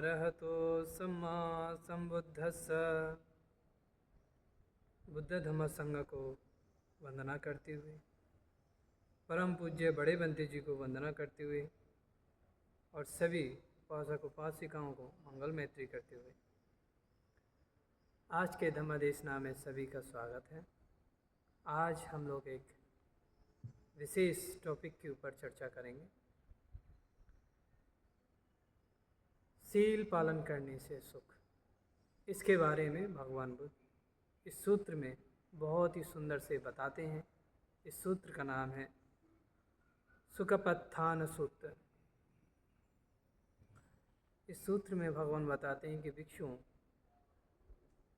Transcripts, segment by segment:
अरहतो सम्मा संबुद्धस्स। बुद्ध धम्म संघ को वंदना करते हुए, परम पूज्य बड़े बंते जी को वंदना करते हुए और सभी उपासक उपासिकाओं को मंगल मैत्री करते हुए आज के धम्मदेशना में सभी का स्वागत है। आज हम लोग एक विशेष टॉपिक के ऊपर चर्चा करेंगे। सील पालन करने से सुख। इसके बारे में भगवान बुद्ध इस सूत्र में बहुत ही सुंदर से बताते हैं। इस सूत्र का नाम है सुखपत्थान सूत्र। इस सूत्र में भगवान बताते हैं कि भिक्षुओं,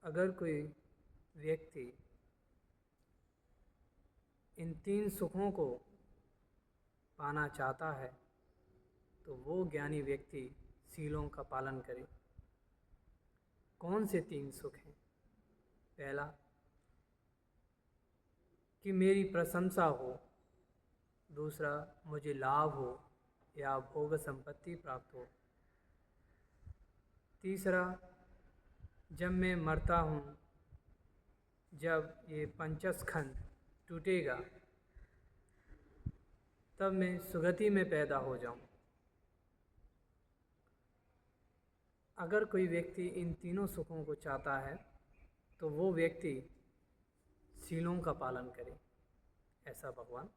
अगर कोई व्यक्ति इन 3 सुखों को पाना चाहता है तो वो ज्ञानी व्यक्ति सीलों का पालन करे। कौन से 3 सुख हैं? पहला, कि मेरी प्रशंसा हो। दूसरा, मुझे लाभ हो या भोग संपत्ति प्राप्त हो। तीसरा, जब मैं मरता हूँ, जब ये पंचस्कंध टूटेगा, तब मैं सुगति में पैदा हो जाऊँ। अगर कोई व्यक्ति इन तीनों सुखों को चाहता है तो वो व्यक्ति सीलों का पालन करे, ऐसा भगवान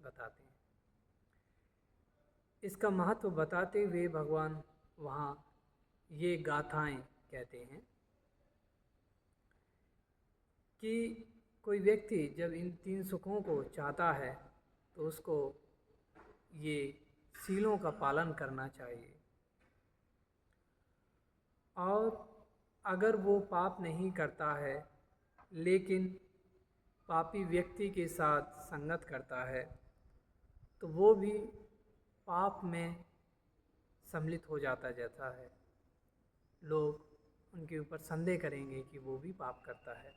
बताते हैं। इसका महत्व बताते हुए भगवान वहाँ ये गाथाएं कहते हैं कि कोई व्यक्ति जब इन 3 सुखों को चाहता है तो उसको ये सीलों का पालन करना चाहिए। और अगर वो पाप नहीं करता है लेकिन पापी व्यक्ति के साथ संगत करता है तो वो भी पाप में सम्मिलित हो जाता जाता है। लोग उनके ऊपर संदेह करेंगे कि वो भी पाप करता है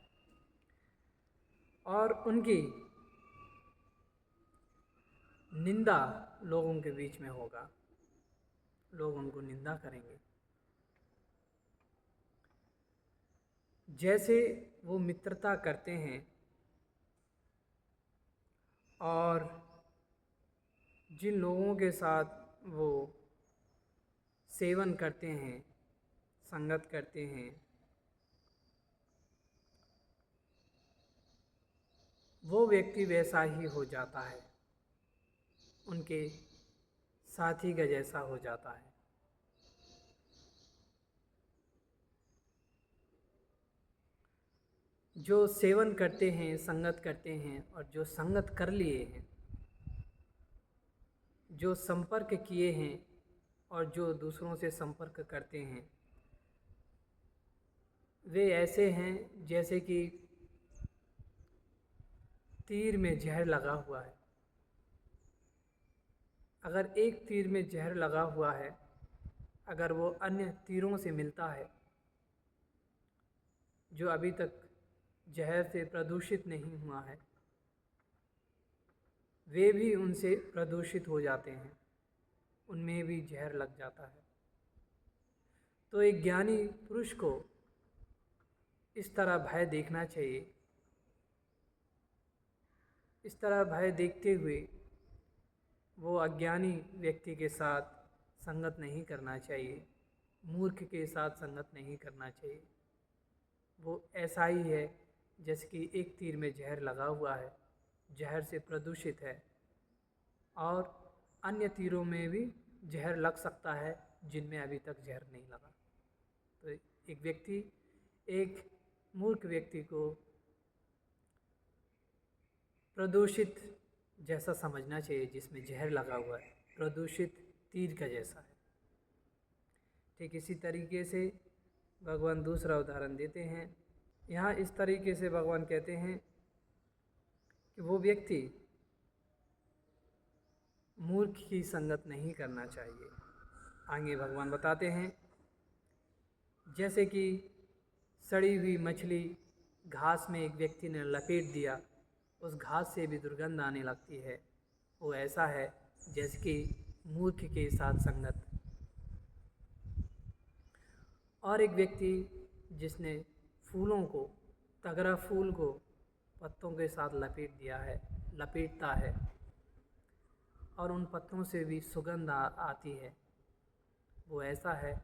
और उनकी निंदा लोगों के बीच में होगा। लोग उनको निंदा करेंगे। जैसे वो मित्रता करते हैं और जिन लोगों के साथ वो सेवन करते हैं, संगत करते हैं, वो व्यक्ति वैसा ही हो जाता है, उनके साथी का जैसा हो जाता है। जो सेवन करते हैं, संगत करते हैं और जो संगत कर लिए हैं, जो संपर्क किए हैं और जो दूसरों से संपर्क करते हैं, वे ऐसे हैं जैसे कि तीर में जहर लगा हुआ है। अगर एक तीर में जहर लगा हुआ है, अगर वो अन्य तीरों से मिलता है जो अभी तक जहर से प्रदूषित नहीं हुआ है, वे भी उनसे प्रदूषित हो जाते हैं, उनमें भी जहर लग जाता है। तो एक ज्ञानी पुरुष को इस तरह भय देखना चाहिए। इस तरह भय देखते हुए वो अज्ञानी व्यक्ति के साथ संगत नहीं करना चाहिए, मूर्ख के साथ संगत नहीं करना चाहिए। वो ऐसा ही है जैसे कि एक तीर में जहर लगा हुआ है, जहर से प्रदूषित है और अन्य तीरों में भी जहर लग सकता है जिनमें अभी तक जहर नहीं लगा। तो एक व्यक्ति एक मूर्ख व्यक्ति को प्रदूषित जैसा समझना चाहिए, जिसमें जहर लगा हुआ है, प्रदूषित तीर का जैसा है। ठीक इसी तरीके से भगवान दूसरा उदाहरण देते हैं। यहाँ इस तरीके से भगवान कहते हैं कि वो व्यक्ति मूर्ख की संगत नहीं करना चाहिए। आगे भगवान बताते हैं, जैसे कि सड़ी हुई मछली घास में एक व्यक्ति ने लपेट दिया, उस घास से भी दुर्गंध आने लगती है। वो ऐसा है जैसे कि मूर्ख के साथ संगत। और एक व्यक्ति जिसने फूलों को, तगरा फूल को पत्तों के साथ लपेटता है और उन पत्तों से भी सुगंध आती है, वो ऐसा है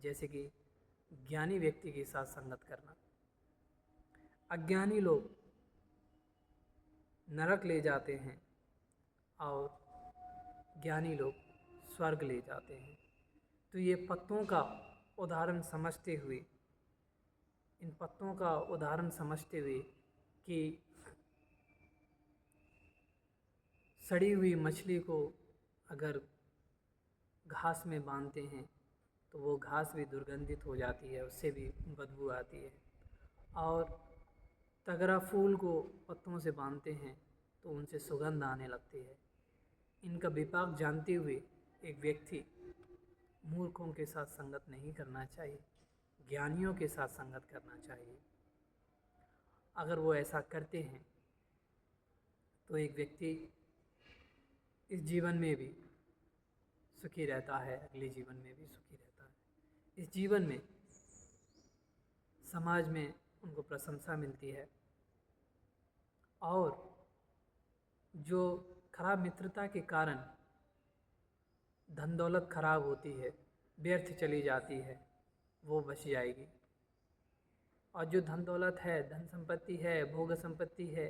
जैसे कि ज्ञानी व्यक्ति के साथ संगत करना। अज्ञानी लोग नरक ले जाते हैं और ज्ञानी लोग स्वर्ग ले जाते हैं। तो ये पत्तों का उदाहरण समझते हुए, इन पत्तों का उदाहरण समझते हुए कि सड़ी हुई मछली को अगर घास में बांधते हैं तो वो घास भी दुर्गंधित हो जाती है, उससे भी बदबू आती है। और तगरा फूल को पत्तों से बांधते हैं तो उनसे सुगंध आने लगती है। इनका विपाक जानते हुए एक व्यक्ति मूर्खों के साथ संगत नहीं करना चाहिए, ज्ञानियों के साथ संगत करना चाहिए। अगर वो ऐसा करते हैं तो एक व्यक्ति इस जीवन में भी सुखी रहता है, अगले जीवन में भी सुखी रहता है। इस जीवन में समाज में उनको प्रशंसा मिलती है और जो खराब मित्रता के कारण धन दौलत खराब होती है, व्यर्थ चली जाती है, वो बच जाएगी। और जो धन दौलत है, धन संपत्ति है, भोग संपत्ति है,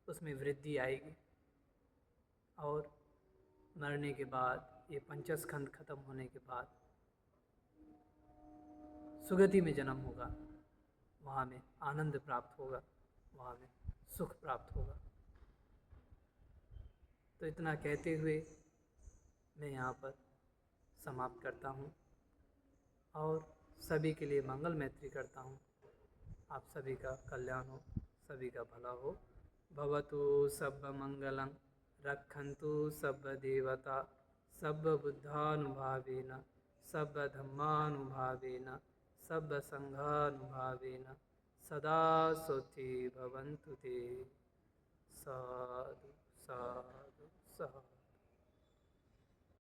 उसमें वृद्धि आएगी। और मरने के बाद, ये पंचस्कंध खत्म होने के बाद सुगति में जन्म होगा, वहाँ में आनंद प्राप्त होगा, वहाँ में सुख प्राप्त होगा। तो इतना कहते हुए मैं यहाँ पर समाप्त करता हूँ और सभी के लिए मंगल मैत्री करता हूँ। आप सभी का कल्याण हो, सभी का भला हो। भवतु सब्ब मंगलं, रक्षन्तु सब्ब देवता, सब्ब बुद्धानुभावेन, सब्ब धम्मानुभावेन, सब्ब संघानुभावेन, सदा सुखी भवन्तु ते। साधु साधु साधु।